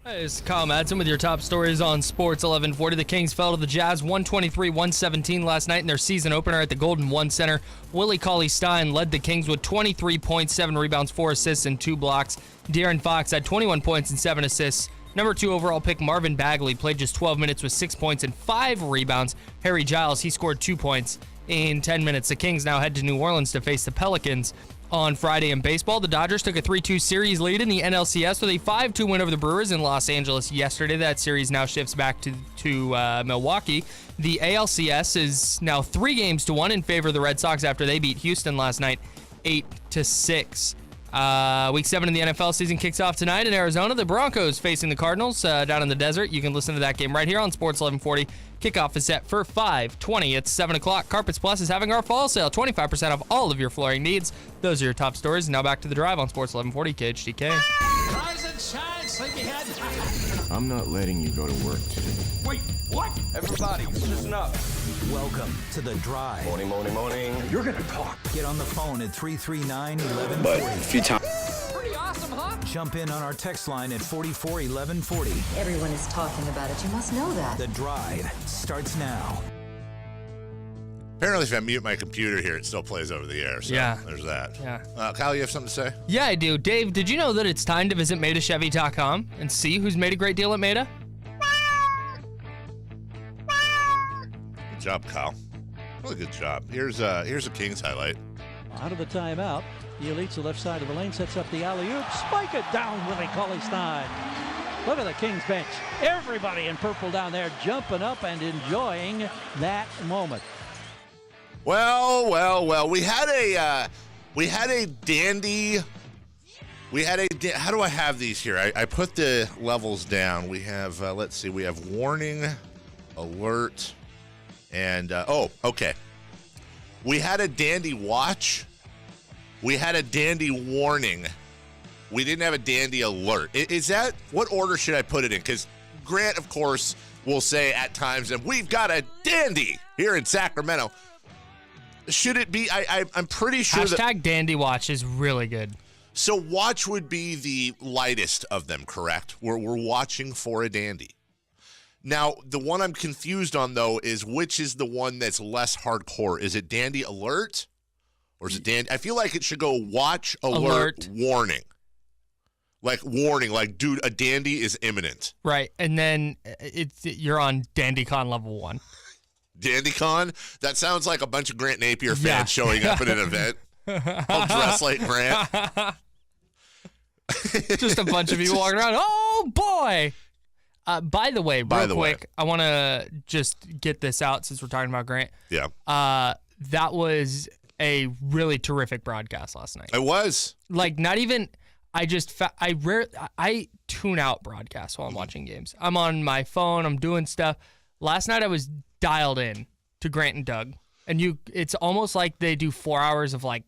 Hey, it's Kyle Madson with your top stories on Sports 1140. The Kings fell to the Jazz 123-117 last night in their season opener at the Golden One Center. Willie Cauley-Stein led the Kings with 23 points, 7 rebounds, 4 assists, and 2 blocks. De'Aaron Fox had 21 points and 7 assists. Number 2 overall pick Marvin Bagley played just 12 minutes with 6 points and 5 rebounds. Harry Giles, he scored 2 points in 10 minutes. The Kings now head to New Orleans to face the Pelicans on Friday in baseball. The Dodgers took a 3-2 series lead in the NLCS with a 5-2 win over the Brewers in Los Angeles yesterday. That series now shifts back to Milwaukee. The ALCS is now 3-1 in favor of the Red Sox after they beat Houston last night 8-6. Week 7 in the NFL season kicks off tonight in Arizona. The Broncos facing the Cardinals down in the desert. You can listen to that game right here on Sports 1140. Kickoff is set for 5:20. It's 7 o'clock. Carpets Plus is having our fall sale. 25% off all of your flooring needs. Those are your top stories. Now back to the drive on Sports 1140 KHTK. Rise and shine, sleepyhead. I'm not letting you go to work today. Wait, what? Everybody, listen up. Welcome to The Drive. Morning. You're gonna talk. Get on the phone at 339-1140. But if you time. Pretty awesome, huh? Jump in on our text line at 441140. Everyone is talking about it. You must know that. The Drive starts now. Apparently, if I mute my computer here, it still plays over the air. So Yeah. there's that. Yeah. Kyle, you have something to say? Yeah, I do. Dave, did you know that it's time to visit MaidaChevy.com and see who's made a great deal at Maida? Good job, Kyle. Really good job. Here's a Kings highlight. Out of the timeout, he elites the left side of the lane, sets up the alley-oop, spike it down, Willie Cauley-Stein. Look at the Kings bench. Everybody in purple down there jumping up and enjoying that moment. Well. We had a dandy. How do I have these here? I put the levels down. We have, let's see, we have warning, alert, and, okay. We had a dandy watch. We had a dandy warning. We didn't have a dandy alert. Is that, what order should I put it in? Because Grant, of course, will say at times, and we've got a dandy here in Sacramento. Should it be, I'm pretty sure Hashtag Dandy Watch is really good. So watch would be the lightest of them, correct? We're watching for a dandy. Now, the one I'm confused on, though, is which is the one that's less hardcore. Is it dandy alert? Or is it dandy? I feel like it should go watch, alert. Warning. Like warning, like, dude, a dandy is imminent. Right, and then you're on DandyCon level 1. DandyCon? That sounds like a bunch of Grant Napier fans showing up at an event. I'll dress like Grant. Just a bunch of you walking around. Oh, boy! By the way, real quick, I want to just get this out since we're talking about Grant. Yeah. That was a really terrific broadcast last night. It was. Like, not even... I tune out broadcasts while I'm watching games. I'm on my phone. I'm doing stuff. Last night I was dialed in to Grant and Doug, and it's almost like they do 4 hours of like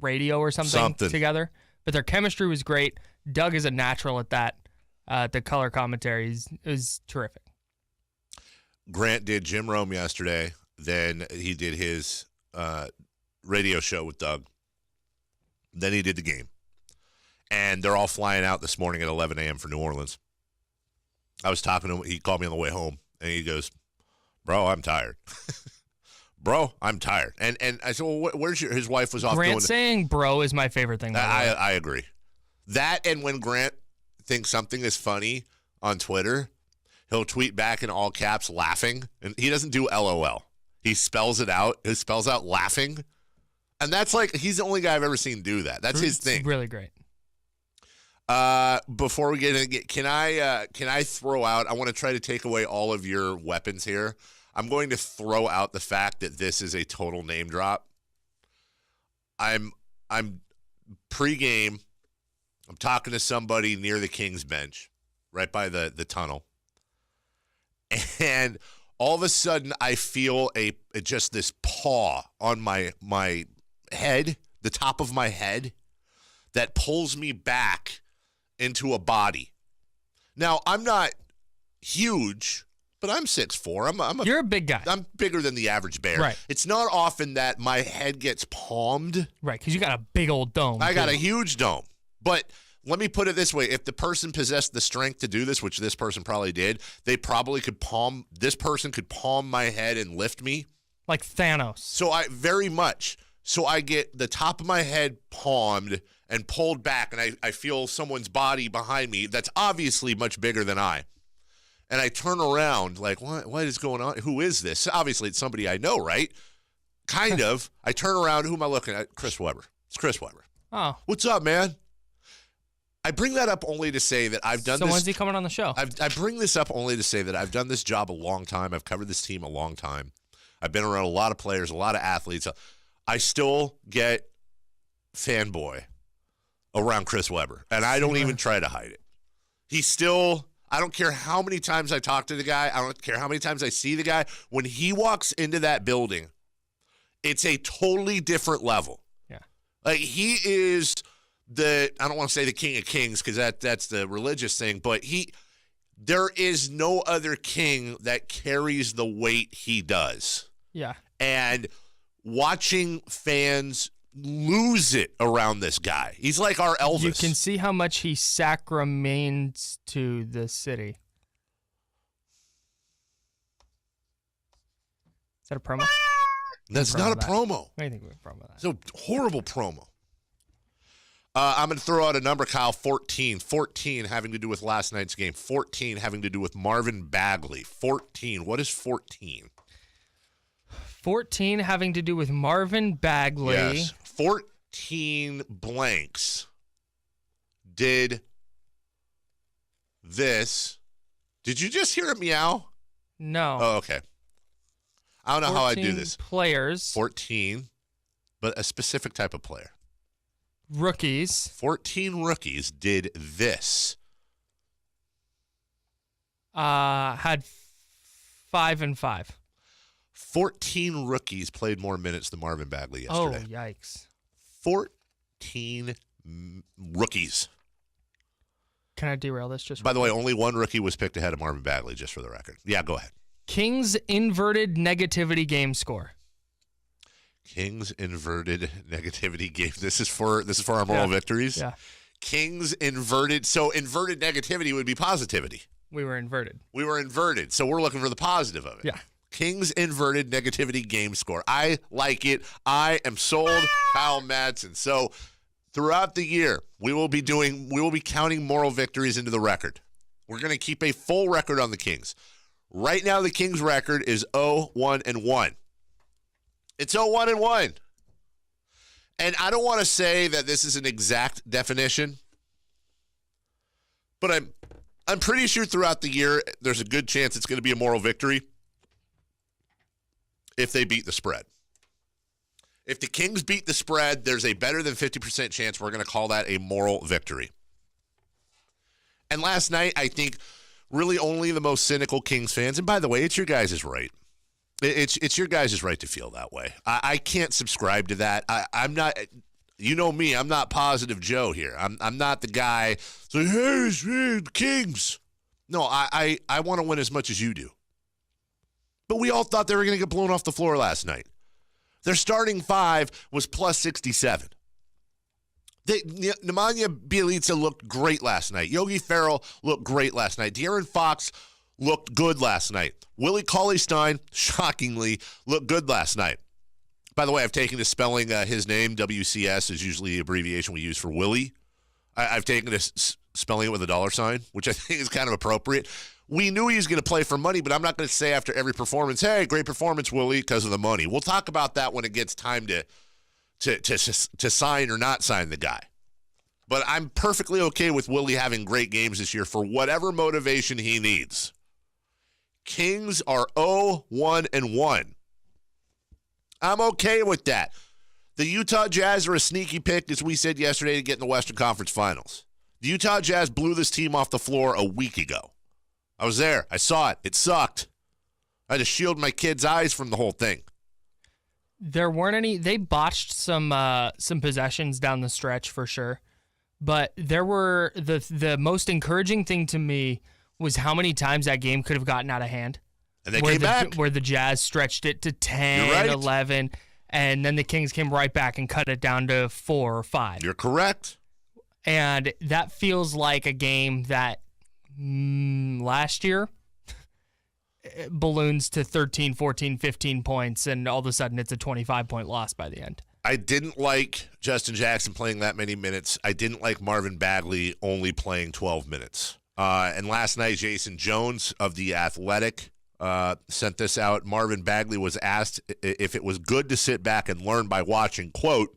radio or something together. But their chemistry was great. Doug is a natural at that. The color commentary is terrific. Grant did Jim Rome yesterday. Then he did his radio show with Doug. Then he did the game. And they're all flying out this morning at 11 a.m. for New Orleans. I was talking to him. He called me on the way home, and he goes, bro, I'm tired. Bro, I'm tired. And I said, well, where's his wife was off Grant saying bro is my favorite thing. I agree. That and when Grant thinks something is funny on Twitter, he'll tweet back in all caps laughing. And he doesn't do LOL. He spells it out. He spells out laughing. And that's like, he's the only guy I've ever seen do that. That's his thing. It's really great. Before we get in, can I throw out, I want to try to take away all of your weapons here. I'm going to throw out the fact that this is a total name drop. I'm pregame. I'm talking to somebody near the Kings bench, right by the tunnel. And all of a sudden I feel just this paw on my head, the top of my head, that pulls me back into a body. Now, I'm not huge, but I'm 6'4". You're a big guy. I'm bigger than the average bear. Right. It's not often that my head gets palmed. Right, because you got a big old dome. I got a huge dome. But let me put it this way. If the person possessed the strength to do this, which this person probably did, this person could palm my head and lift me. Like Thanos. So I get the top of my head palmed and pulled back, and I feel someone's body behind me that's obviously much bigger than I. And I turn around like, what is going on? Who is this? Obviously, it's somebody I know, right? Kind of. I turn around. Who am I looking at? Chris Webber. It's Chris Webber. Oh. What's up, man? I bring that up only to say that I've done this. So when's he coming on the show? I bring this up only to say that I've done this job a long time. I've covered this team a long time. I've been around a lot of players, a lot of athletes. I still get fanboy around Chris Webber, and I don't even try to hide it. I don't care how many times I talk to the guy. I don't care how many times I see the guy. When he walks into that building, it's a totally different level. Yeah. Like, he is I don't want to say the King of Kings because that's the religious thing, but there is no other king that carries the weight he does. Yeah. And watching fans lose it around this guy. He's like our Elvis. You can see how much he sacraments to the city. Is that a promo? That's not a promo. What do you think of a promo of that? It's a horrible promo. I'm going to throw out a number, Kyle, 14. 14 having to do with last night's game. 14 having to do with Marvin Bagley. 14. What is 14? 14 having to do with Marvin Bagley. Yes. 14 blanks did this. Did you just hear a meow? No. Oh, okay. I don't know how I do this. Players. 14, but a specific type of player. Rookies. 14 rookies did this. Had 5 and 5. 14 rookies played more minutes than Marvin Bagley yesterday. Oh, yikes. 14 rookies. Can I derail this just By the way, only one rookie was picked ahead of Marvin Bagley, just for the record. Yeah, go ahead. Kings inverted negativity game score. Kings inverted negativity game. This is for our moral victories. Yeah. Kings inverted. So inverted negativity would be positivity. We were inverted. So we're looking for the positive of it. Yeah. Kings inverted negativity game score. I like it. I am sold. Kyle Madson. So throughout the year, we will be counting moral victories into the record. We're going to keep a full record on the Kings. Right now, the Kings record is 0-1-1. It's 0-1-1. And I don't want to say that this is an exact definition, but I'm pretty sure throughout the year there's a good chance it's going to be a moral victory if they beat the spread. If the Kings beat the spread, there's a better than 50% chance we're going to call that a moral victory. And last night, I think really only the most cynical Kings fans, and by the way, it's your guys' right. It's your guys' right to feel that way. I can't subscribe to that. I'm not, you know me, I'm not Positive Joe here. I'm not the guy saying, hey, Kings. No, I want to win as much as you do. But we all thought they were going to get blown off the floor last night. Their starting five was plus 67. Nemanja Bjelica looked great last night. Yogi Ferrell looked great last night. De'Aaron Fox looked good last night. Willie Cauley-Stein, shockingly, looked good last night. By the way, I've taken to spelling his name. WCS is usually the abbreviation we use for Willie. I've taken to spelling it with a $, which I think is kind of appropriate. We knew he was going to play for money, but I'm not going to say after every performance, hey, great performance, Willie, because of the money. We'll talk about that when it gets time to sign or not sign the guy. But I'm perfectly okay with Willie having great games this year for whatever motivation he needs. Kings are 0-1-1. I'm okay with that. The Utah Jazz are a sneaky pick, as we said yesterday, to get in the Western Conference Finals. The Utah Jazz blew this team off the floor a week ago. I was there. I saw it. It sucked. I had to shield my kids' eyes from the whole thing. There weren't any. They botched some possessions down the stretch for sure. But there were the most encouraging thing to me was how many times that game could have gotten out of hand. And they came back. Where the Jazz stretched it to 10, 11, and then the Kings came right back and cut it down to 4 or 5. You're correct. And that feels like a game that last year balloons to 13, 14, 15 points, and all of a sudden it's a 25-point loss by the end. I didn't like Justin Jackson playing that many minutes. I didn't like Marvin Bagley only playing 12 minutes. And last night, Jason Jones of The Athletic sent this out. Marvin Bagley was asked if it was good to sit back and learn by watching. Quote,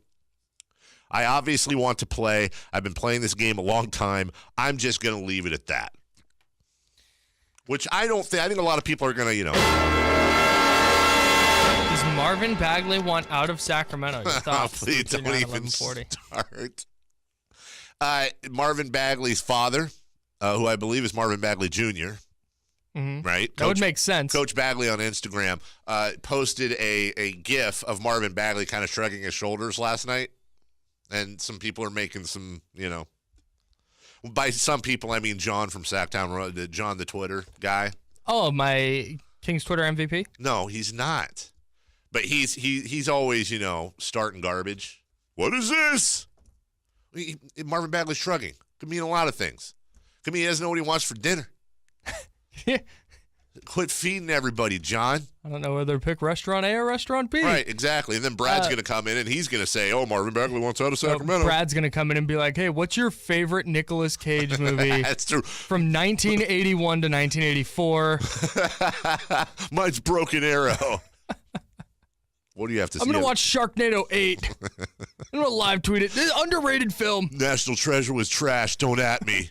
I obviously want to play. I've been playing this game a long time. I'm just going to leave it at that. Which I think a lot of people are going to, Does Marvin Bagley want out of Sacramento? Your thoughts? Please don't even start. Marvin Bagley's father, who I believe is Marvin Bagley Jr., right? That would make sense. Coach Bagley on Instagram posted a GIF of Marvin Bagley kind of shrugging his shoulders last night. And some people are making some, by some people, I mean John from Sacktown, John the Twitter guy. Oh, my Kings Twitter MVP? No, he's not. But he's always, starting garbage. What is this? Marvin Bagley shrugging. Could mean a lot of things. Could mean he doesn't know what he wants for dinner. Quit feeding everybody, John. I don't know whether to pick restaurant A or restaurant B. Right, exactly. And then Brad's going to come in and he's going to say, oh, Marvin Bagley wants out of Sacramento. Brad's going to come in and be like, hey, what's your favorite Nicolas Cage movie? That's true. From 1981 to 1984. Mine's Broken Arrow. What do you have to say? I'm going to watch Sharknado 8. I'm going to live tweet it. This is an underrated film. National Treasure was trash. Don't at me.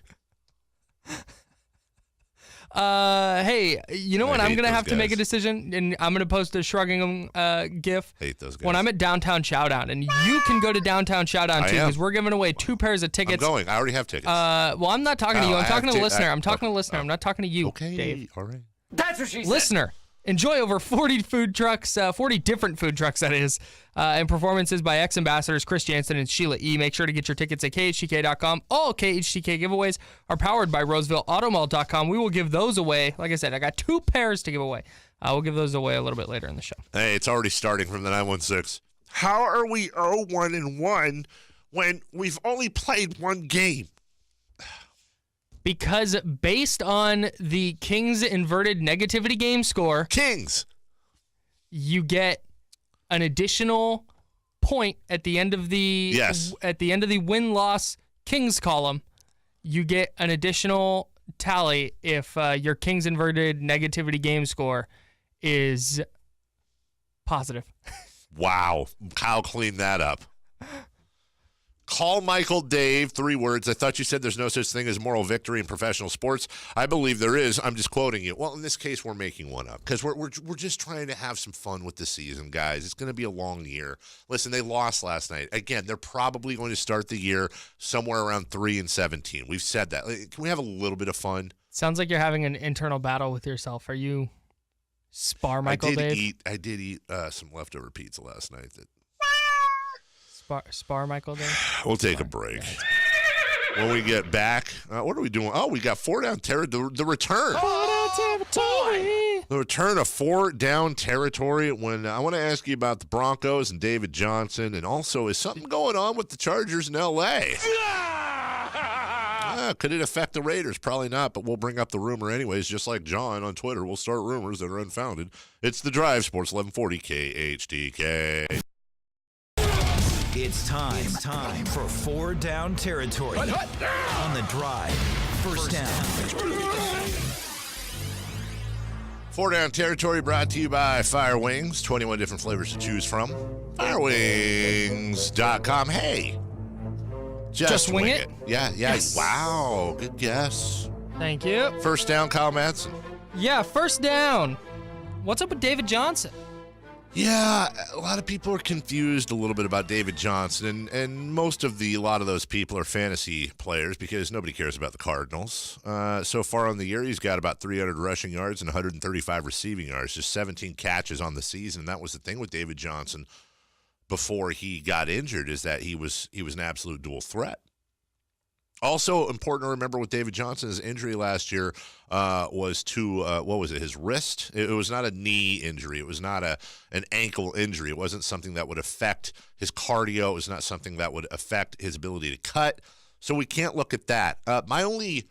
Hey, you know what? I'm going to have to make a decision, and I'm going to post a shrugging GIF. Hate those guys. When I'm at Downtown Showdown, and you can go to Downtown Showdown too, because we're giving away 2 pairs of tickets. I'm going. I already have tickets. Well, I'm not talking to you. I'm talking to the listener. I'm talking to the listener. I'm not talking to you, okay, Dave. All right. That's what she said. Listener, enjoy over 40 food trucks, 40 different food trucks, that is, and performances by ex-ambassadors Chris Jansen and Sheila E. Make sure to get your tickets at KHTK.com. All KHTK giveaways are powered by RosevilleAutomall.com. We will give those away. Like I said, I got 2 pairs to give away. We'll give those away a little bit later in the show. Hey, it's already starting from the 916. How are we 0-1-1 when we've only played 1 game? Because based on the Kings inverted negativity game score, Kings, you get an additional point at the end of the win-loss Kings column. You get an additional tally if your Kings inverted negativity game score is positive. Wow. Kyle cleaned that up. Call Michael Dave, 3 words. I thought you said there's no such thing as moral victory in professional sports. I believe there is. I'm just quoting you. Well, in this case, we're making one up because we're just trying to have some fun with the season, guys. It's going to be a long year. Listen, they lost last night. Again, they're probably going to start the year somewhere around 3-17. We've said that. Can we have a little bit of fun? Sounds like you're having an internal battle with yourself. Are you Michael Dave? I did eat some leftover pizza last night. Spar Michael Dave? We'll take a break. When we get back, what are we doing? Oh, we got 4 down territory. The return. The return of 4 down territory. When I want to ask you about the Broncos and David Johnson, and also, is something going on with the Chargers in L.A.? Could it affect the Raiders? Probably not, but we'll bring up the rumor anyways. Just like John on Twitter, we'll start rumors that are unfounded. It's The Drive, Sports 1140 KHTK. It's time for 4 down territory on The Drive. First down. 4 down territory brought to you by Fire Wings. 21 different flavors to choose from. Firewings.com. Hey. Just wing it. Yeah. Yes. Wow. Good guess. Thank you. First down, Kyle Madson. Yeah, first down. What's up with David Johnson? Yeah, a lot of people are confused a little bit about David Johnson, and a lot of those people are fantasy players because nobody cares about the Cardinals. So far on the year, he's got about 300 rushing yards and 135 receiving yards, just 17 catches on the season. And that was the thing with David Johnson before he got injured, is that he was an absolute dual threat. Also important to remember with David Johnson, his injury last year was to, his wrist? It was not a knee injury. It was not an ankle injury. It wasn't something that would affect his cardio. It was not something that would affect his ability to cut. So we can't look at that. My only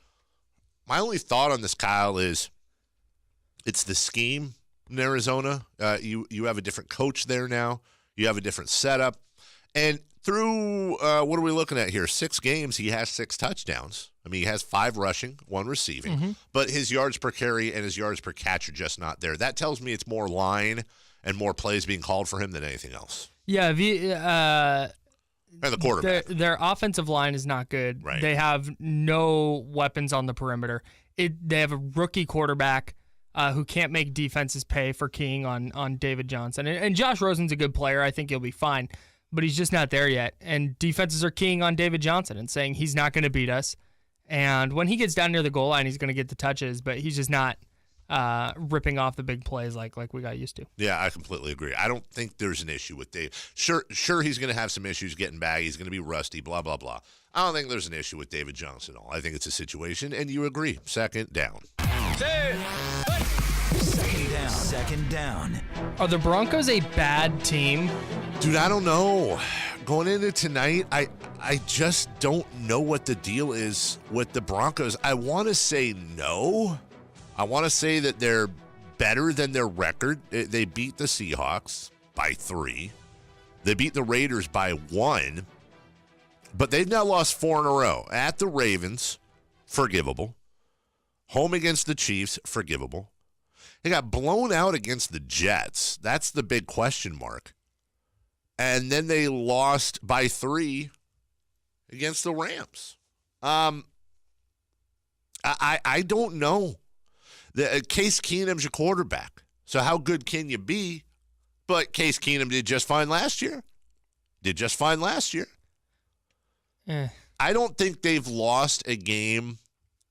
thought on this, Kyle, is it's the scheme in Arizona. You have a different coach there now. You have a different setup. And through, what are we looking at here? 6 games, he has 6 touchdowns. I mean, he has 5 rushing, 1 receiving. But his yards per carry and his yards per catch are just not there. That tells me it's more line and more plays being called for him than anything else. Yeah, And the quarterback. Their offensive line is not good. Right. They have no weapons on the perimeter. They have a rookie quarterback who can't make defenses pay for keying on David Johnson. And Josh Rosen's a good player. I think he'll be fine. But he's just not there yet. And defenses are keying on David Johnson and saying he's not going to beat us. And when he gets down near the goal line, he's going to get the touches, but he's just not ripping off the big plays like we got used to. Yeah, I completely agree. I don't think there's an issue with Dave. Sure, he's going to have some issues getting back. He's going to be rusty, blah, blah, blah. I don't think there's an issue with David Johnson at all. I think it's a situation, and you agree. Second down. Second down. Are the Broncos a bad team? Dude, I don't know. Going into tonight, I just don't know what the deal is with the Broncos. I want to say no. I want to say that they're better than their record. They beat the Seahawks by 3. They beat the Raiders by 1. But they've now lost 4 in a row. At the Ravens, forgivable. Home against the Chiefs, forgivable. They got blown out against the Jets. That's the big question mark. And then they lost by 3 against the Rams. I don't know. Case Keenum's your quarterback. So how good can you be? But Case Keenum did just fine last year. I don't think they've lost a game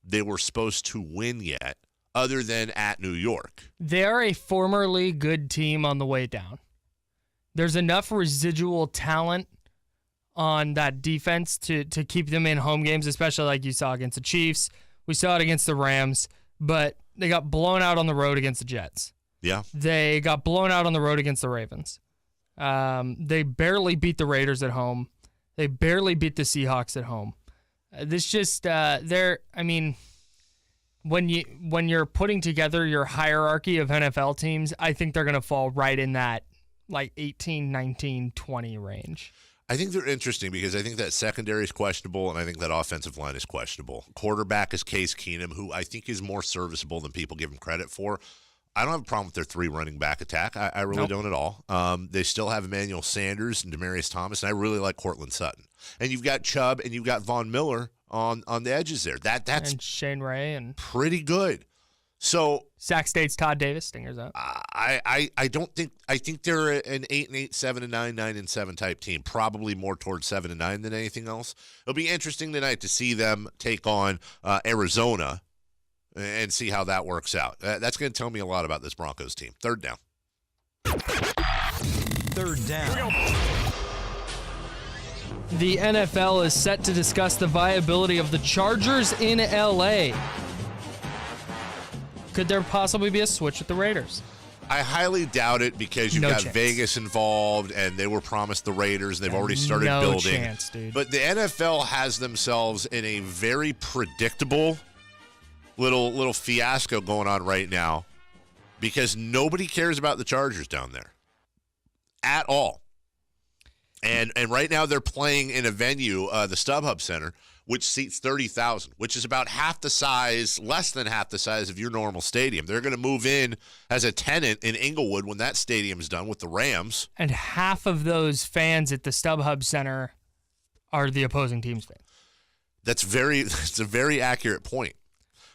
they were supposed to win yet, other than at New York. They're a formerly good team on the way down. There's enough residual talent on that defense to keep them in home games, especially like you saw against the Chiefs. We saw it against the Rams, but they got blown out on the road against the Jets. Yeah. They got blown out on the road against the Ravens. They barely beat the Raiders at home. They barely beat the Seahawks at home. When you're putting together your hierarchy of NFL teams, I think they're going to fall right in that like 18, 19, 20 range. I think they're interesting because I think that secondary is questionable, and I think that offensive line is questionable. Quarterback is Case Keenum, who I think is more serviceable than people give him credit for. I don't have a problem with their 3 running back attack. I really don't at all. They still have Emmanuel Sanders and Demaryius Thomas, and I really like Cortland Sutton. And you've got Chubb and you've got Von Miller on the edges there. That's and Shane Ray and pretty good. So Sac State's Todd Davis, Stingers out. I think they're an 8-8, 7-9, 9-7 type team. Probably more towards 7-9 than anything else. It'll be interesting tonight to see them take on Arizona and see how that works out. That's going to tell me a lot about this Broncos team. Third down. The NFL is set to discuss the viability of the Chargers in LA. Could there possibly be a switch with the Raiders? I highly doubt it because you've got chance. Vegas involved, and they were promised the Raiders, and they've already started building. No chance, dude. But the NFL has themselves in a very predictable little fiasco going on right now because nobody cares about the Chargers down there at all. And right now they're playing in a venue, the StubHub Center, which seats 30,000, which is about less than half the size of your normal stadium. They're going to move in as a tenant in Inglewood when that stadium's done with the Rams. And half of those fans at the StubHub Center are the opposing team's fans. That's a very accurate point.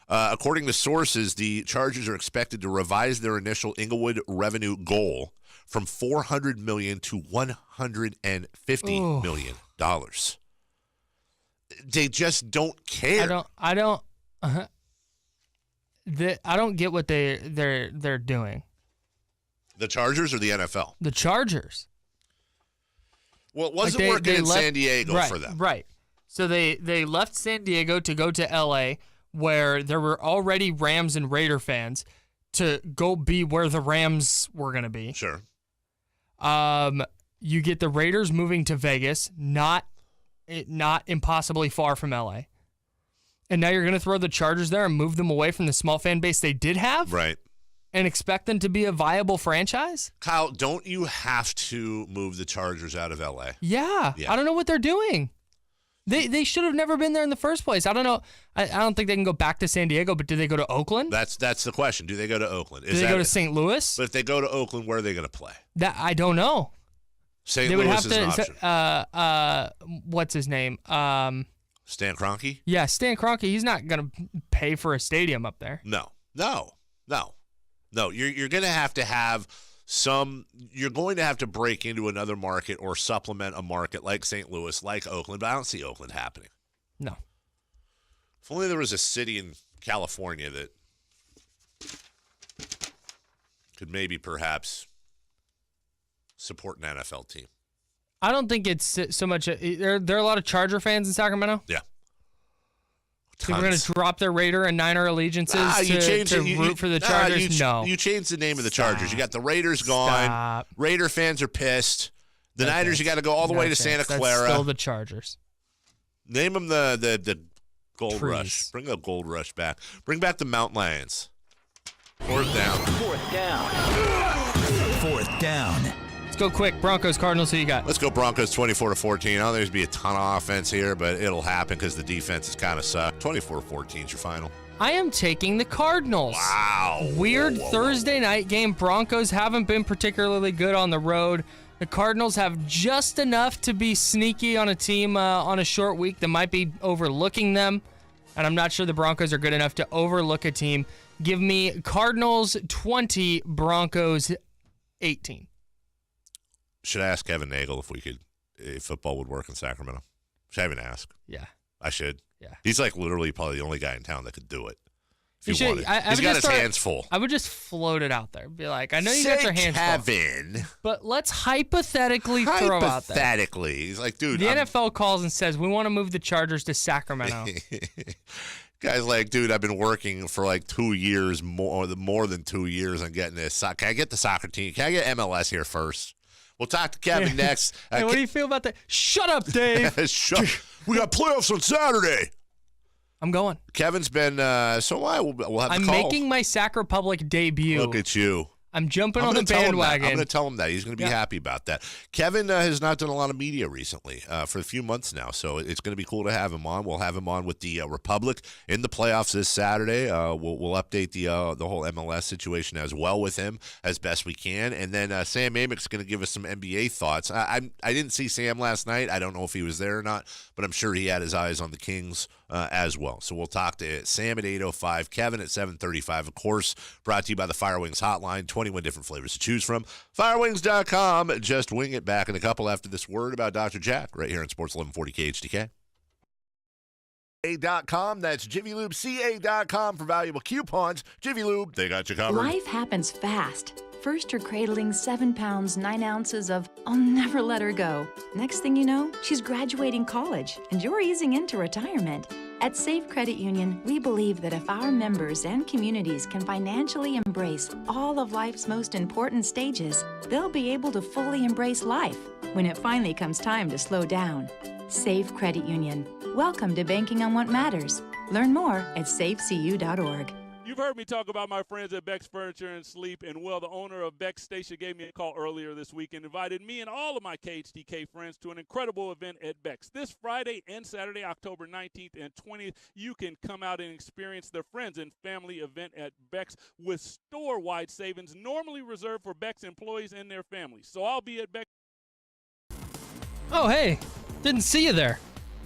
According to sources, the Chargers are expected to revise their initial Inglewood revenue goal from $400 million to $150 million. They just don't care. I don't get what they're doing. The Chargers or the NFL? The Chargers. Well, it wasn't working in San Diego for them. Right. So they left San Diego to go to LA, where there were already Rams and Raider fans, to go be where the Rams were going to be. Sure. You get the Raiders moving to Vegas, not not impossibly far from LA. And now you're going to throw the Chargers there and move them away from the small fan base they did have? Right. And expect them to be a viable franchise? Kyle, don't you have to move the Chargers out of LA? Yeah. I don't know what they're doing. They should have never been there in the first place. I don't know. I don't think they can go back to San Diego, but do they go to Oakland? That's the question. Do they go to Oakland? Do they go to St. Louis? But if they go to Oakland, where are they going to play? That I don't know. St. Louis is an option. What's his name? Stan Kroenke? Yeah, Stan Kroenke. He's not going to pay for a stadium up there. No. You're going to have you're going to have to break into another market or supplement a market like St. Louis, like Oakland, but I don't see Oakland happening. No. If only there was a city in California that could maybe perhaps support an NFL team. I don't think it's so much. There are a lot of Charger fans in Sacramento. Yeah. So we're going to drop their Raider and Niner allegiances to root for the Chargers? No. You changed the name of the Chargers. You got the Raiders gone. Stop. Raider fans are pissed. The Niners, you got to go all the way to Santa Clara. That's still the Chargers. Name them the Gold Trees. Rush. Bring the Gold Rush back. Bring back the Mount Lions. Fourth down. Fourth down. Let's go quick. Broncos, Cardinals, who you got? Let's go Broncos 24-14. I don't think there's going to be a ton of offense here, but it'll happen because the defense has kind of sucked. 24-14 is your final. I am taking the Cardinals. Wow. Weird Thursday night game. Broncos haven't been particularly good on the road. The Cardinals have just enough to be sneaky on a team on a short week that might be overlooking them. And I'm not sure the Broncos are good enough to overlook a team. Give me Cardinals 20, Broncos 18. Should I ask Kevin Nagle if football would work in Sacramento? Should I even ask? Yeah. I should. Yeah. He's like literally probably the only guy in town that could do it. He If he wanted. He's got his hands full. I would just float it out there. Be like, I know you got your hands Kevin. full. But let's hypothetically throw out there. Hypothetically. He's like, dude. The NFL calls and says, we want to move the Chargers to Sacramento. Guy's like, dude, I've been working for like 2 years, more than 2 years on getting this. Can I get the soccer team? Can I get MLS here first? We'll talk to Kevin next. Hey, what do you feel about that? Shut up, Dave. We got playoffs on Saturday. I'm going. Kevin's been, so why? We'll have I'm the call. making my Sac Republic debut. Look at you. I'm jumping on the bandwagon. I'm going to tell him that. He's going to be happy about that. Kevin has not done a lot of media recently for a few months now, so it's going to be cool to have him on. We'll have him on with the Republic in the playoffs this Saturday. We'll update the whole MLS situation as well with him as best we can. And then Sam Amick's going to give us some NBA thoughts. I didn't see Sam last night. I don't know if he was there or not, but I'm sure he had his eyes on the Kings as well. So we'll talk to Sam at 8:05, Kevin at 7:35. Of course, brought to you by the Fire Wings Hotline. 21 different flavors to choose from. Firewings.com. Just wing it back in a couple after this word about Dr. Jack right here on Sports 1140 KHTK. CA.com. That's JivyLubeCA.com for valuable coupons. Jivy Lube, they got you covered. Life happens fast. First, you're cradling 7 pounds, 9 ounces of I'll never let her go. Next thing you know, she's graduating college, and you're easing into retirement. At Safe Credit Union, we believe that if our members and communities can financially embrace all of life's most important stages, they'll be able to fully embrace life when it finally comes time to slow down. Safe Credit Union. Welcome to banking on what matters. Learn more at safecu.org. You've heard me talk about my friends at Beck's Furniture and Sleep, and well, the owner of Beck's Station gave me a call earlier this week and invited me and all of my KHTK friends to an incredible event at Beck's. This Friday and Saturday, October 19th and 20th, you can come out and experience the Friends and Family event at Beck's with store-wide savings normally reserved for Beck's employees and their families. So I'll be at Beck's. Oh, hey. Didn't see you there.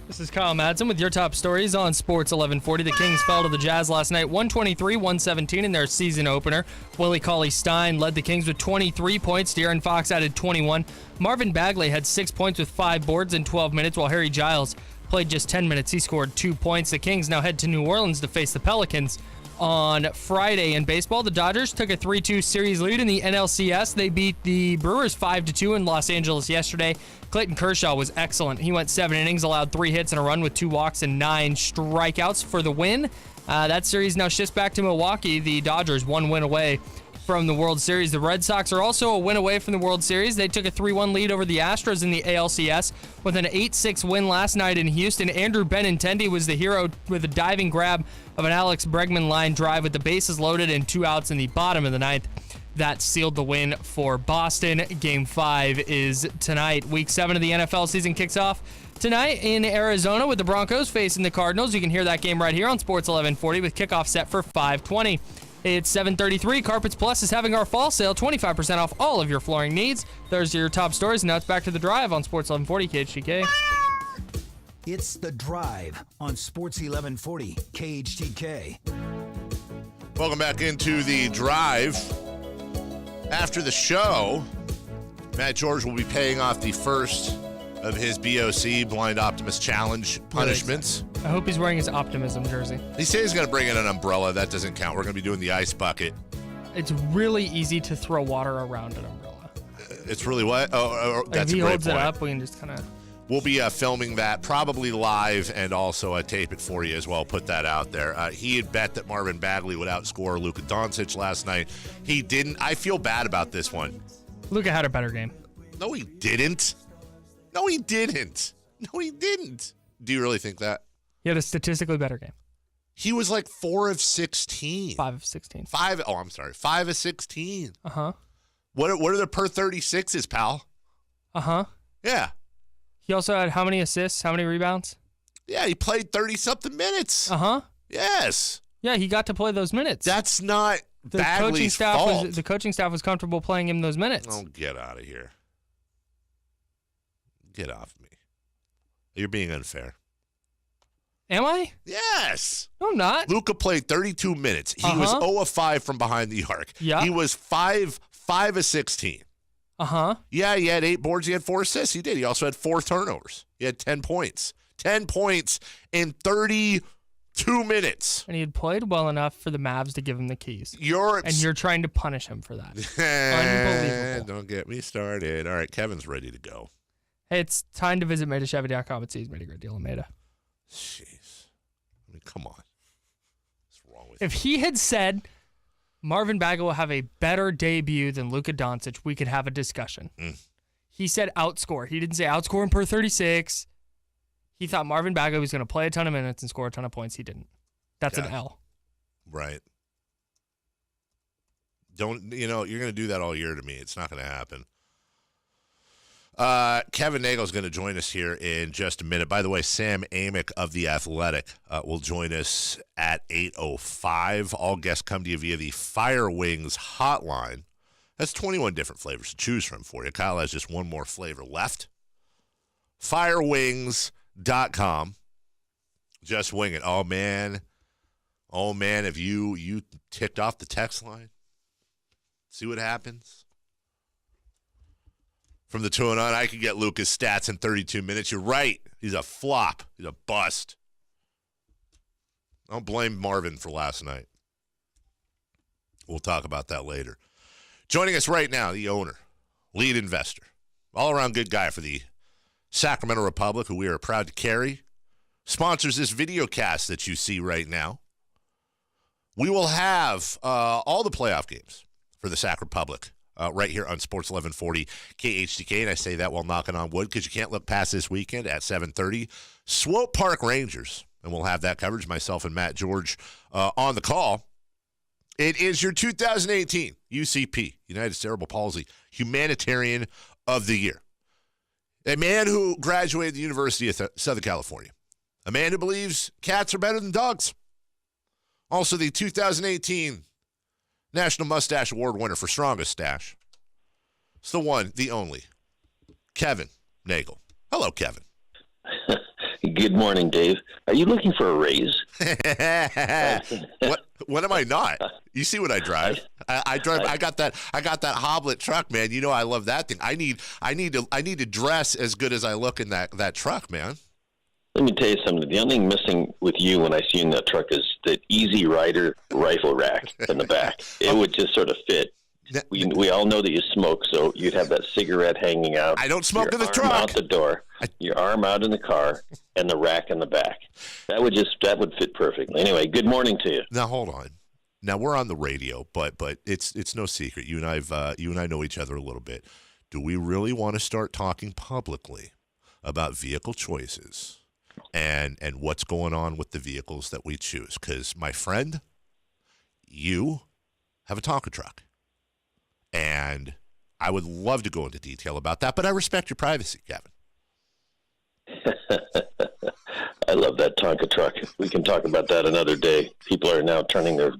This is Kyle Madson with your top stories on Sports 1140. The Kings fell to the Jazz last night, 123-117 in their season opener. Willie Cauley-Stein led the Kings with 23 points. De'Aaron Fox added 21. Marvin Bagley had 6 points with 5 boards in 12 minutes, while Harry Giles played just 10 minutes. He scored 2 points. The Kings now head to New Orleans to face the Pelicans on Friday. In baseball, the Dodgers took a 3-2 series lead in the NLCS. They beat the Brewers 5-2 in Los Angeles yesterday. Clayton Kershaw was excellent. He went 7 innings, allowed 3 hits and a run with 2 walks and 9 strikeouts for the win. That series now shifts back to Milwaukee. The Dodgers 1 win away from the World Series. The Red Sox are also a win away from the World Series. They took a 3-1 lead over the Astros in the ALCS with an 8-6 win last night in Houston. Andrew Benintendi was the hero with a diving grab of an Alex Bregman line drive with the bases loaded and 2 outs in the bottom of the ninth. That sealed the win for Boston. Game 5 is tonight. Week 7 of the NFL season kicks off tonight in Arizona with the Broncos facing the Cardinals. You can hear that game right here on Sports 1140 with kickoff set for 5:20. It's 7:33. Carpets Plus is having our fall sale, 25% off all of your flooring needs. Those are your top stories. Now it's back to the drive on Sports 1140 KHTK. It's The Drive on Sports 1140 KHTK. Welcome back into the drive. After the show, Matt George will be paying off the first of his BOC Blind Optimist Challenge punishments. I hope he's wearing his Optimism jersey. He said he's going to bring in an umbrella. That doesn't count. We're going to be doing the ice bucket. It's really easy to throw water around an umbrella. It's really what? Oh, that's a great point. If he holds it up, we can just kind of... We'll be filming that probably live and also tape it for you as well. Put that out there. He had bet that Marvin Bagley would outscore Luka Doncic last night. He didn't. I feel bad about this one. Luka had a better game. No, he didn't. No, he didn't. No, he didn't. Do you really think that? He had a statistically better game. He was like 4 of 16. 5 of 16. 5 of 16. Uh-huh. What are the per 36s, pal? Uh-huh. Yeah. He also had how many assists, how many rebounds? Yeah, he played 30-something minutes. Uh-huh. Yes. Yeah, he got to play those minutes. That's not the Bagley's fault. The coaching staff was comfortable playing him those minutes. Oh, get out of here. Get off me. You're being unfair. Am I? Yes. No, I'm not. Luka played 32 minutes. He was 0 of 5 from behind the arc. Yeah. He was 5 of 16. Uh-huh. Yeah, he had 8 boards. He had 4 assists. He did. He also had 4 turnovers. He had 10 points. 10 points in 32 minutes. And he had played well enough for the Mavs to give him the keys. And you're trying to punish him for that. Unbelievable. Don't get me started. All right, Kevin's ready to go. Hey, it's time to visit MaidaChevy.com and see he's made a great deal on Maida. Jeez. I mean, come on. What's wrong with you? If he had said Marvin Bagley will have a better debut than Luka Doncic, we could have a discussion. He said outscore. He didn't say outscore him per 36. He thought Marvin Bagley was going to play a ton of minutes and score a ton of points. He didn't. That's an L. Right. You're going to do that all year to me. It's not going to happen. Kevin Nagle is going to join us here in just a minute. By the way, Sam Amick of The Athletic will join us at 8:05. All guests come to you via the Fire Wings hotline. That's 21 different flavors to choose from for you. Kyle has just one more flavor left. Firewings.com. Just wing it. Oh, man. Have you ticked off the text line? See what happens? From the 2 and on, I could get Luka's stats in 32 minutes. You're right. He's a flop. He's a bust. Don't blame Marvin for last night. We'll talk about that later. Joining us right now, the owner, lead investor, all-around good guy for the Sacramento Republic, who we are proud to carry, sponsors this video cast that you see right now. We will have all the playoff games for the Sac Republic right here on Sports 1140 KHTK, and I say that while knocking on wood because you can't look past this weekend at 7:30. Swope Park Rangers, and we'll have that coverage, myself and Matt George on the call. It is your 2018 UCP, United Cerebral Palsy, Humanitarian of the Year. A man who graduated the University of Southern California. A man who believes cats are better than dogs. Also the 2018 National Mustache Award winner for Strongest Stash. It's the one, the only, Kevin Nagle. Hello, Kevin. Good morning, Dave. Are you looking for a raise? What am I not? You see what I drive? I drive. I got that Hoblet truck, man. You know I love that thing. I need to dress as good as I look in that truck, man. Let me tell you something. The only thing missing with you when I see you in that truck is the Easy Rider rifle rack in the back. It would just sort of fit. We all know that you smoke, so you'd have that cigarette hanging out. I don't smoke in the truck. Out the door, your arm out in the car, and the rack in the back. That would fit perfectly. Anyway, good morning to you. Now hold on. Now we're on the radio, but it's no secret. You and I know each other a little bit. Do we really want to start talking publicly about vehicle choices and what's going on with the vehicles that we choose? Because, my friend, you have a Tonka truck. And I would love to go into detail about that, but I respect your privacy, Kevin. I love that Tonka truck. We can talk about that another day. People are now turning their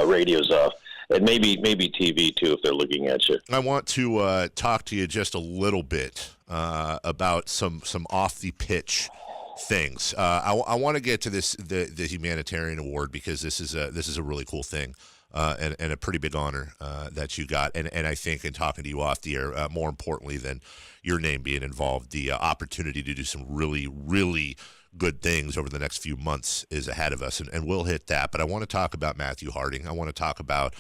radios off, and maybe TV too if they're looking at you. I want to talk to you just a little bit about some off the pitch things. I want to get to the humanitarian award because this is a really cool thing. And a pretty big honor that you got. And I think in talking to you off the air, more importantly than your name being involved, the opportunity to do some really, really good things over the next few months is ahead of us. And we'll hit that. But I want to talk about Matthew Harding. I want to talk about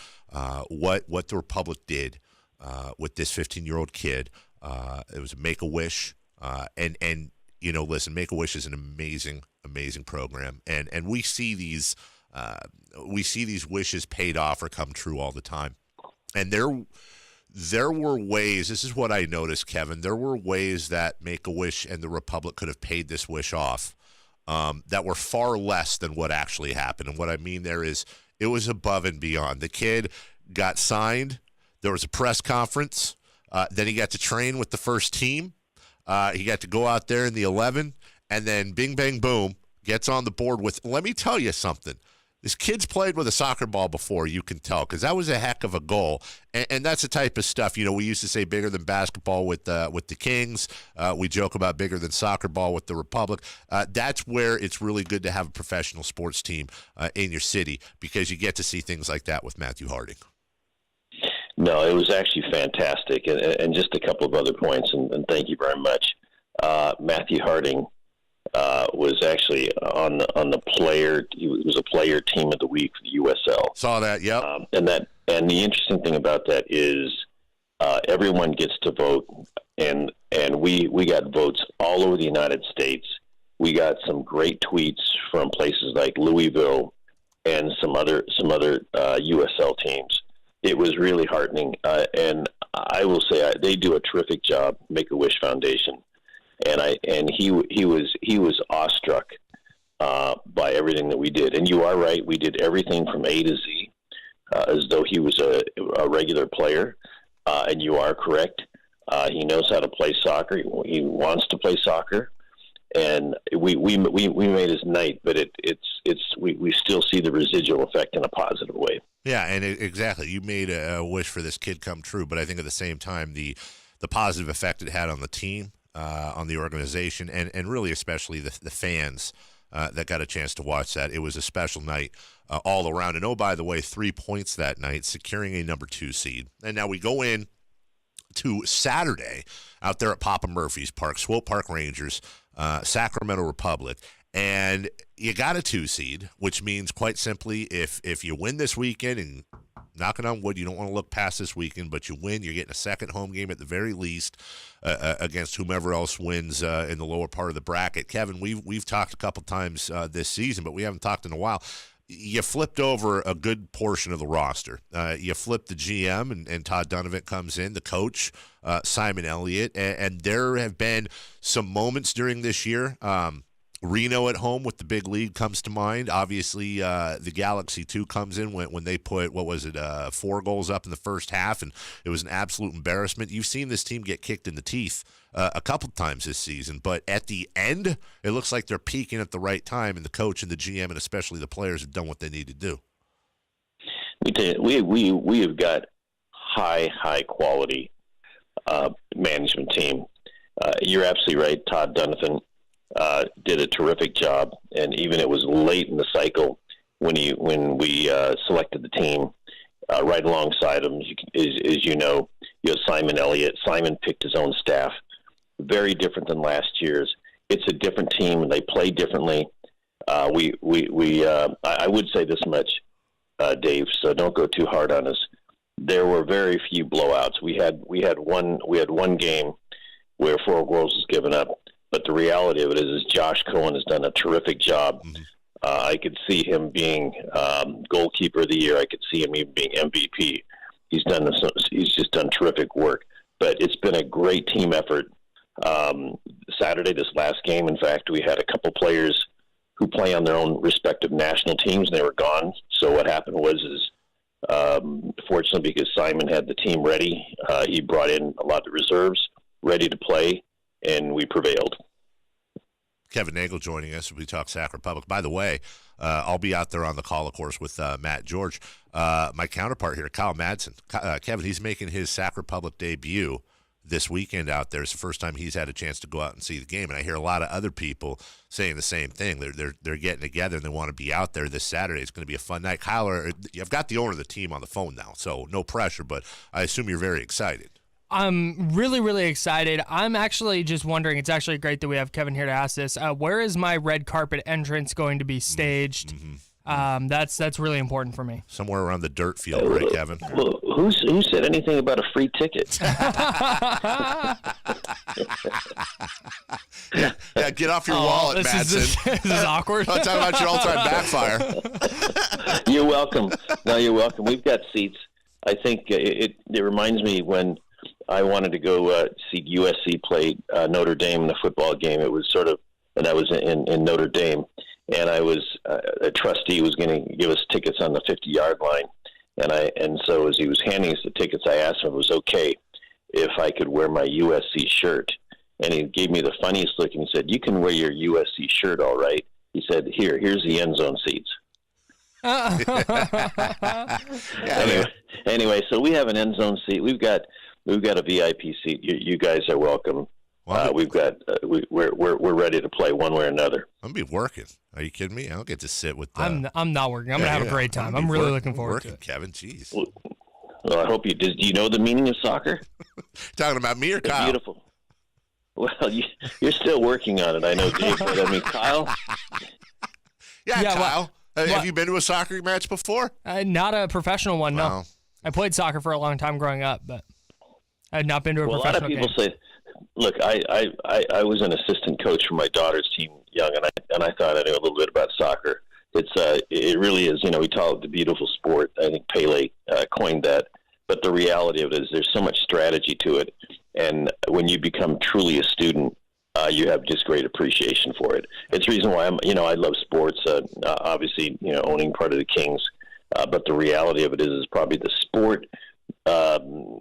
what the Republic did with this 15-year-old kid. It was a Make-A-Wish. And listen, Make-A-Wish is an amazing, amazing program. And we see these wishes paid off or come true all the time. And there were ways, this is what I noticed, Kevin, there were ways that Make-A-Wish and the Republic could have paid this wish off that were far less than what actually happened. And what I mean there is it was above and beyond. The kid got signed. There was a press conference. Then he got to train with the first team. He got to go out there in the 11. And then bing, bang, boom, gets on the board with, let me tell you something. This kid's played with a soccer ball before, you can tell, because that was a heck of a goal. And that's the type of stuff, we used to say bigger than basketball with the Kings. We joke about bigger than soccer ball with the Republic. That's where it's really good to have a professional sports team in your city because you get to see things like that with Matthew Harding. No, it was actually fantastic. And just a couple of other points, and thank you very much. Matthew Harding was actually on the player. He was a player team of the week for the USL. Saw that, yep. And the interesting thing about that is everyone gets to vote, and we got votes all over the United States. We got some great tweets from places like Louisville and some other USL teams. It was really heartening, and I will say they do a terrific job. Make-A-Wish Foundation. And he was awestruck by everything that we did. And you are right, we did everything from A to Z as though he was a regular player. And you are correct. He knows how to play soccer. He wants to play soccer. And we made his night, but we still see the residual effect in a positive way. Yeah, and exactly. You made a wish for this kid come true, but I think at the same time the positive effect it had on the team. On the organization and really especially the fans that got a chance to watch that. It was a special night all around. And, oh, by the way, 3 points that night, securing a number 2 seed. And now we go in to Saturday out there at Papa Murphy's Park, Swope Park Rangers, Sacramento Republic. And you got a 2 seed, which means quite simply if you win this weekend and knocking on wood, you don't want to look past this weekend, but you win, you're getting a second home game at the very least against whomever else wins in the lower part of the bracket. Kevin, we've talked a couple times this season, but we haven't talked in a while. You flipped over a good portion of the roster. You flipped the GM, and Todd Donovan comes in, the coach, Simon Elliott, and there have been some moments during this year. Reno at home with the big lead comes to mind. Obviously, the Galaxy, too, comes in when they put, 4 goals up in the first half, and it was an absolute embarrassment. You've seen this team get kicked in the teeth a couple times this season, but at the end, it looks like they're peaking at the right time, and the coach and the GM and especially the players have done what they need to do. We have got high quality management team. You're absolutely right. Todd Donovan did a terrific job, and even it was late in the cycle when we selected the team. Right alongside him, as you know, Simon Elliott. Simon picked his own staff. Very different than last year's. It's a different team, and they play differently. I would say this much, Dave. So don't go too hard on us. There were very few blowouts. We had one game where 4 goals was given up. But the reality of it is Josh Cohen has done a terrific job I could see him being goalkeeper of the year. I could see him even being MVP. He's just done terrific work. But it's been a great team effort. Saturday, this last game, in fact, we had a couple players who play on their own respective national teams, and they were gone. So what happened was fortunately, because Simon had the team ready, he brought in a lot of the reserves ready to play, and we prevailed. Kevin Nagle joining us as we talk Sac Republic. By the way, I'll be out there on the call, of course, with Matt George. My counterpart here, Kyle Madson. Kevin, he's making his Sac Republic debut this weekend out there. It's the first time he's had a chance to go out and see the game, and I hear a lot of other people saying the same thing. They're getting together and they want to be out there this Saturday. It's going to be a fun night. Kyle, I've got the owner of the team on the phone now, so no pressure, but I assume you're very excited. I'm really, really excited. I'm actually just wondering, it's actually great that we have Kevin here to ask this. Where is my red carpet entrance going to be staged? That's really important for me. Somewhere around the dirt field, right, Kevin? Well, who said anything about a free ticket? Yeah, get off your wallet, Madson. This is awkward. I'm talking about your all-time backfire. You're welcome. No, you're welcome. We've got seats. I think it reminds me when I wanted to go see USC play Notre Dame in the football game. It was sort of, and I was in Notre Dame, and I was a trustee was going to give us tickets on the 50-yard line, and so as he was handing us the tickets, I asked him if it was okay if I could wear my USC shirt, and he gave me the funniest look, and he said, "You can wear your USC shirt, all right." He said, "Here's the end zone seats." Anyway, so we have an end zone seat. We've got a VIP seat. You guys are welcome. Well, we're ready to play one way or another. I'm gonna be working. Are you kidding me? I don't get to sit with. I'm not working. I'm gonna have a great time. I'm really looking forward to it. Kevin, jeez. Well, I hope you. Do you know the meaning of soccer? Talking about me or It's Kyle? beautiful. Well, you're still working on it. I know, Jake. But I mean, Kyle. Yeah, Kyle. Have you been to a soccer match before? Not a professional one, no. Wow. I played soccer for a long time growing up, but I had not been to a professional game. A lot of people say, look, I was an assistant coach for my daughter's team young, and I thought I knew a little bit about soccer. It really is, we call it the beautiful sport. I think Pele coined that. But the reality of it is there's so much strategy to it. And when you become truly a student, you have just great appreciation for it. It's the reason why I love sports. Obviously, owning part of the Kings, but the reality of it is probably the sport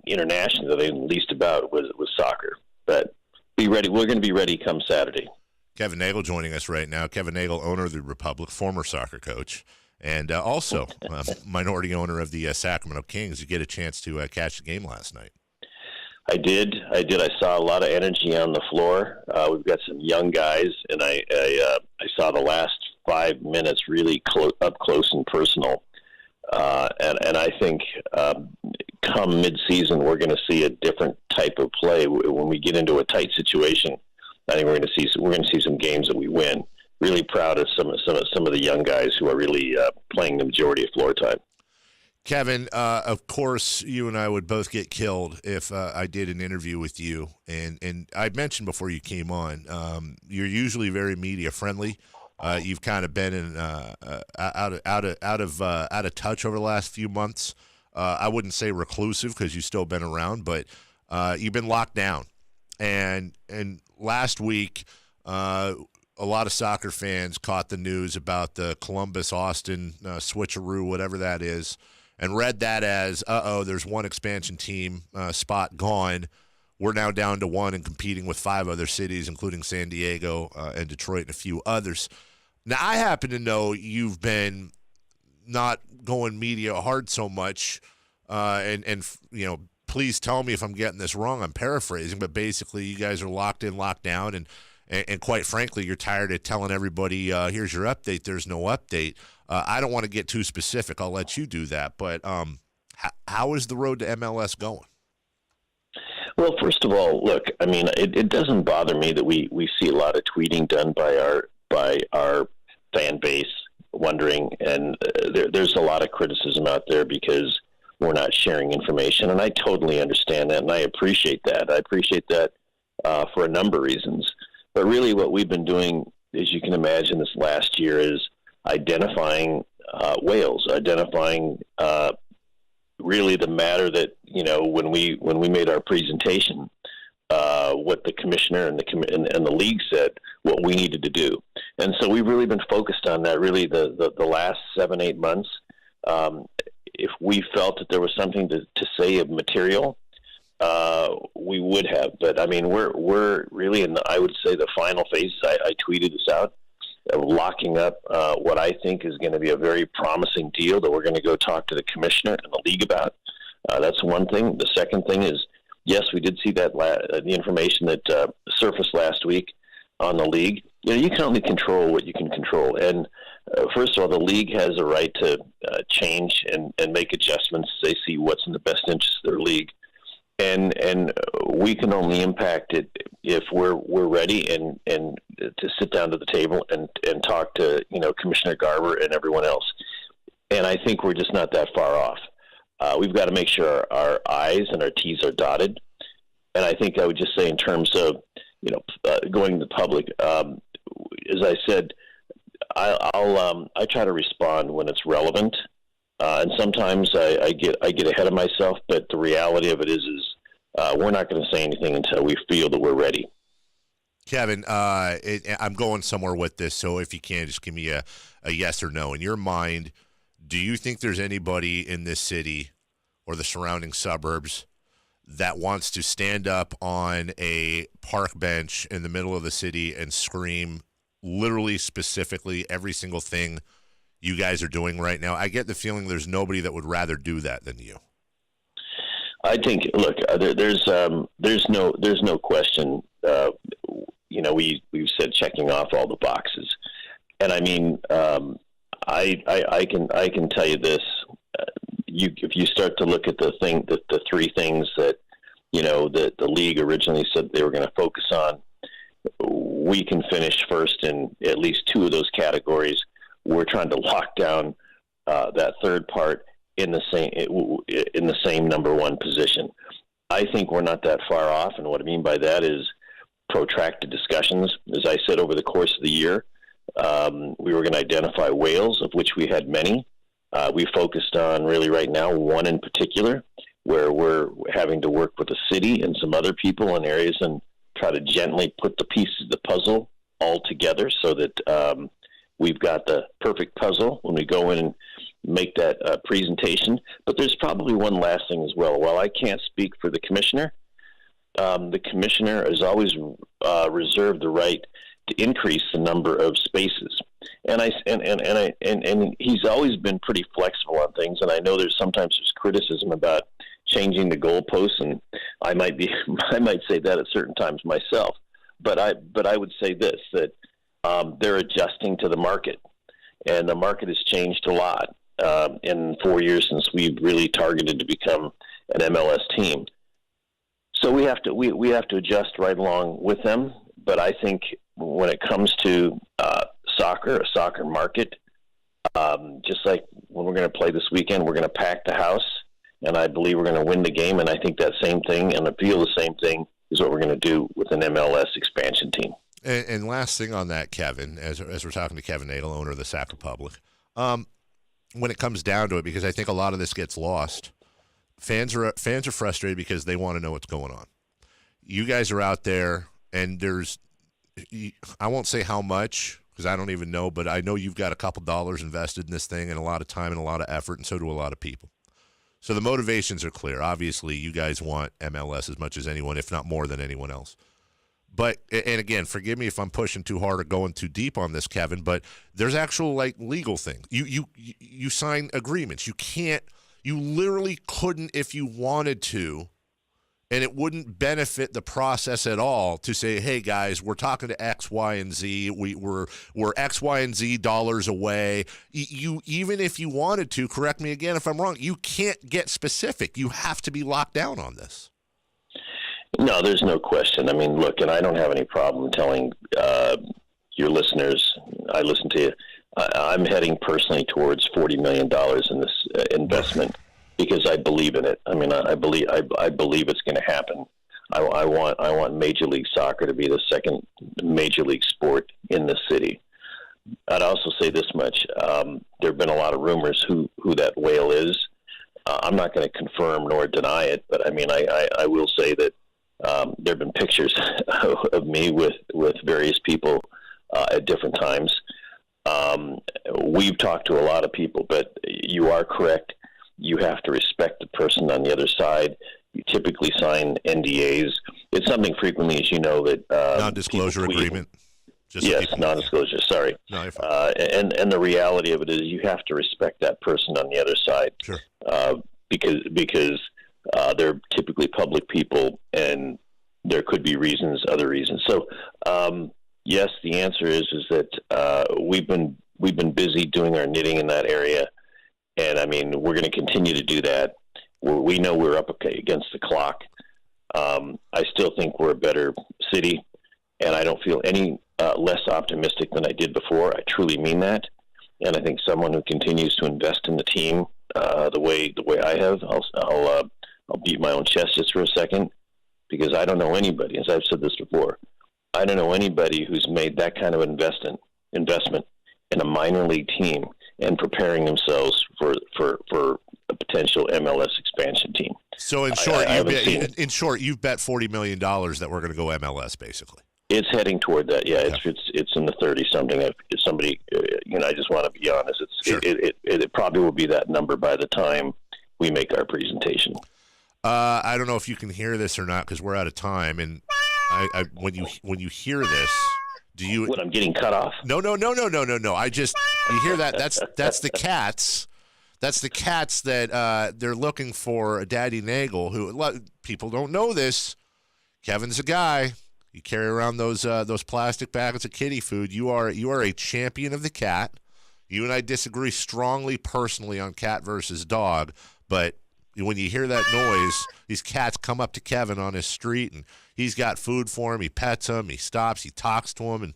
internationally that I knew least about was soccer. But be ready. We're going to be ready come Saturday. Kevin Nagle joining us right now. Kevin Nagle, owner of the Republic, former soccer coach, and also minority owner of the Sacramento Kings. You get a chance to catch the game last night. I did. I saw a lot of energy on the floor. We've got some young guys, and I saw the last 5 minutes really up close and personal. And I think come mid-season, we're going to see a different type of play. When we get into a tight situation, I think we're going to see some games that we win. Really proud of some of the young guys who are really playing the majority of floor time. Kevin, of course, you and I would both get killed if I did an interview with you. And I mentioned before you came on, you're usually very media friendly. You've kind of been in out of touch over the last few months. I wouldn't say reclusive because you've still been around, but you've been locked down. And last week, a lot of soccer fans caught the news about the Columbus-Austin switcheroo, whatever that is, and read that as, there's one expansion team spot gone. We're now down to one and competing with 5 other cities, including San Diego and Detroit and a few others. Now, I happen to know you've been not going media hard so much, and please tell me if I'm getting this wrong. I'm paraphrasing, but basically you guys are locked in, locked down, and quite frankly, you're tired of telling everybody, here's your update, there's no update. I don't want to get too specific. I'll let you do that. But how is the road to MLS going? Well, first of all, look, I mean, it doesn't bother me that we see a lot of tweeting done by our fan base wondering, and there's a lot of criticism out there because we're not sharing information, and I totally understand that, and I appreciate that. I appreciate that for a number of reasons. But really what we've been doing, as you can imagine, this last year is identifying whales, identifying really the matter that, when we made our presentation, what the commissioner and the league said, what we needed to do. And so we've really been focused on that really the last 7-8 months. If we felt that there was something to say of material, we would have. But I mean, we're really in I would say the final phase. I tweeted this out, of locking up what I think is going to be a very promising deal that we're going to go talk to the commissioner and the league about. That's one thing. The second thing is, yes, we did see that the information that surfaced last week on the league. You can only control what you can control. And first of all, the league has a right to change and make adjustments. They see what's in the best interest of their league. And we can only impact it if we're ready and to sit down to the table and talk to Commissioner Garber and everyone else. And I think we're just not that far off. We've got to make sure our I's and our T's are dotted. And I think I would just say, in terms of going to the public, as I said, I try to respond when it's relevant. And sometimes I get ahead of myself, but the reality of it is we're not going to say anything until we feel that we're ready. Kevin, I'm going somewhere with this, so if you can, just give me a yes or no. In your mind, do you think there's anybody in this city or the surrounding suburbs that wants to stand up on a park bench in the middle of the city and scream literally specifically every single thing you guys are doing right now? I get the feeling there's nobody that would rather do that than you. I think, look, there's no question. We've said checking off all the boxes, and I mean, I can tell you this. If you start to look at the three things that that the league originally said they were going to focus on, we can finish first in at least two of those categories. We're trying to lock down that third part in the same number one position. I think we're not that far off, and what I mean by that is protracted discussions. As I said, over the course of the year, we were going to identify whales, of which we had many. We focused on really right now one in particular, where we're having to work with the city and some other people in areas and try to gently put the pieces of the puzzle all together so that we've got the perfect puzzle when we go in and make that presentation. But there's probably one last thing as well. While I can't speak for the commissioner has always reserved the right to increase the number of spaces, and he's always been pretty flexible on things. And I know there's criticism about changing the goalposts, and I might say that at certain times myself. But I would say this, that they're adjusting to the market, and the market has changed a lot in 4 years since we've really targeted to become an MLS team. So we have to adjust right along with them. But I think when it comes to a soccer market, just like when we're going to play this weekend, we're going to pack the house, and I believe we're going to win the game. And I think that same thing, and I feel the same thing, is what we're going to do with an MLS expansion team. And last thing on that, Kevin, as we're talking to Kevin Nagle, owner of the Sac Republic, when it comes down to it, because I think a lot of this gets lost, fans are frustrated because they want to know what's going on. You guys are out there, and I won't say how much, because I don't even know, but I know you've got a couple dollars invested in this thing and a lot of time and a lot of effort, and so do a lot of people. So the motivations are clear. Obviously, you guys want MLS as much as anyone, if not more than anyone else. But, and again, forgive me if I'm pushing too hard or going too deep on this, Kevin, but there's actual legal things. You sign agreements. You literally couldn't, if you wanted to, and it wouldn't benefit the process at all to say, hey guys, we're talking to X, Y, and Z. We're X, Y, and Z dollars away. You, even if you wanted to, correct me again if I'm wrong, you can't get specific. You have to be locked down on this. No, there's no question. I mean, look, and I don't have any problem telling your listeners, I listen to you, I'm heading personally towards $40 million in this investment because I believe in it. I mean, I believe it's going to happen. I want Major League Soccer to be the second major league sport in the city. I'd also say this much. There have been a lot of rumors who that whale is. I'm not going to confirm nor deny it, but I mean, I will say that there have been pictures of me with various people at different times. We've talked to a lot of people, but you are correct. You have to respect the person on the other side. You typically sign NDAs. It's something frequently, as you know, that non-disclosure agreement. Yes, non-disclosure. Sorry. No, you're fine. And the reality of it is, you have to respect that person on the other side. Sure. Because they're typically public people, and there could be other reasons. So, yes, the answer is that we've been busy doing our knitting in that area, and I mean, we're going to continue to do that. We know we're up against the clock. I still think we're a better city, and I don't feel any less optimistic than I did before. I truly mean that, and I think someone who continues to invest in the team the way I have, I'll beat my own chest just for a second, because I don't know anybody, as I've said this before, I don't know anybody who's made that kind of investment in a minor league team and preparing themselves for a potential MLS expansion team. So in short, you've bet $40 million that we're going to go MLS, basically. It's heading toward that. Yeah, it's in the 30 something. If somebody, I just want to be honest. It probably will be that number by the time we make our presentation. I don't know if you can hear this or not, because we're out of time. And when you hear this, do you? What, I'm getting cut off? No. You hear that? That's the cats. That's the cats that they're looking for Daddy Nagle. Who people don't know this. Kevin's a guy. You carry around those plastic bags of kitty food. You are a champion of the cat. You and I disagree strongly personally on cat versus dog, but when you hear that noise, these cats come up to Kevin on his street, and he's got food for him. He pets him. He stops. He talks to him, and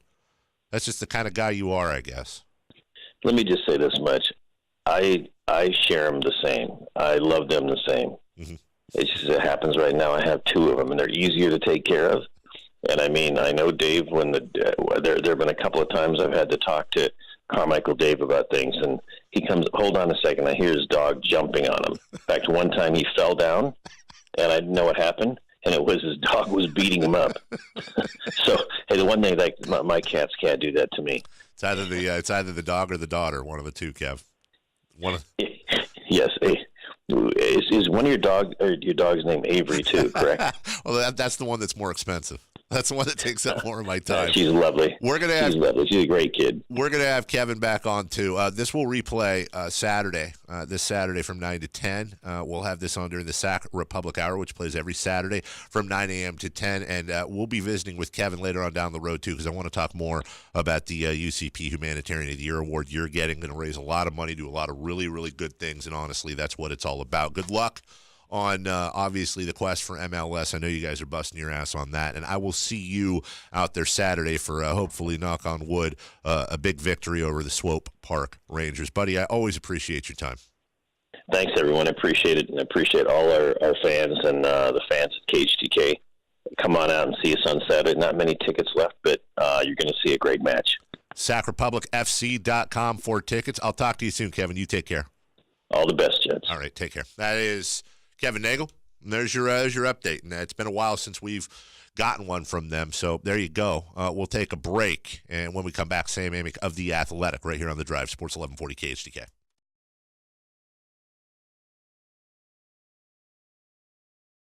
that's just the kind of guy you are, I guess. Let me just say this much: I share them the same. I love them the same. Mm-hmm. It's just, it happens right now. I have two of them, and they're easier to take care of. And I mean, I know Dave. When there have been a couple of times I've had to talk to Carmichael Dave about things, and he comes. Hold on a second. I hear his dog jumping on him. In fact, one time he fell down, and I didn't know what happened, and it was his dog was beating him up. So, hey, the one thing that my cats can't do that to me. It's either the dog or the daughter. One of the two, Kev. Yes. Hey, is one of your dog's name Avery too? Correct. Well, that's the one that's more expensive. That's the one that takes up more of my time. She's lovely. She's lovely. She's a great kid. We're going to have Kevin back on, too. This will replay Saturday, this Saturday from 9 to 10. We'll have this on during the Sac Republic Hour, which plays every Saturday from 9 a.m. to 10. And we'll be visiting with Kevin later on down the road, too, because I want to talk more about the UCP Humanitarian of the Year Award you're getting. Going to raise a lot of money, do a lot of really, really good things, and honestly, that's what it's all about. Good luck on obviously the quest for MLS. I know you guys are busting your ass on that, and I will see you out there Saturday for hopefully, knock on wood, a big victory over the Swope Park Rangers. Buddy, I always appreciate your time. Thanks, everyone. I appreciate it, and I appreciate all our fans and the fans at KHTK. Come on out and see us on Saturday. Not many tickets left, but you're going to see a great match. SacRepublicFC.com for tickets. I'll talk to you soon, Kevin. You take care. All the best, Jets. All right, take care. That is Kevin Nagle. And there's your update. And it's been a while since we've gotten one from them. So there you go. We'll take a break. And when we come back, Sam Amick of The Athletic right here on The Drive, Sports 1140 KHTK.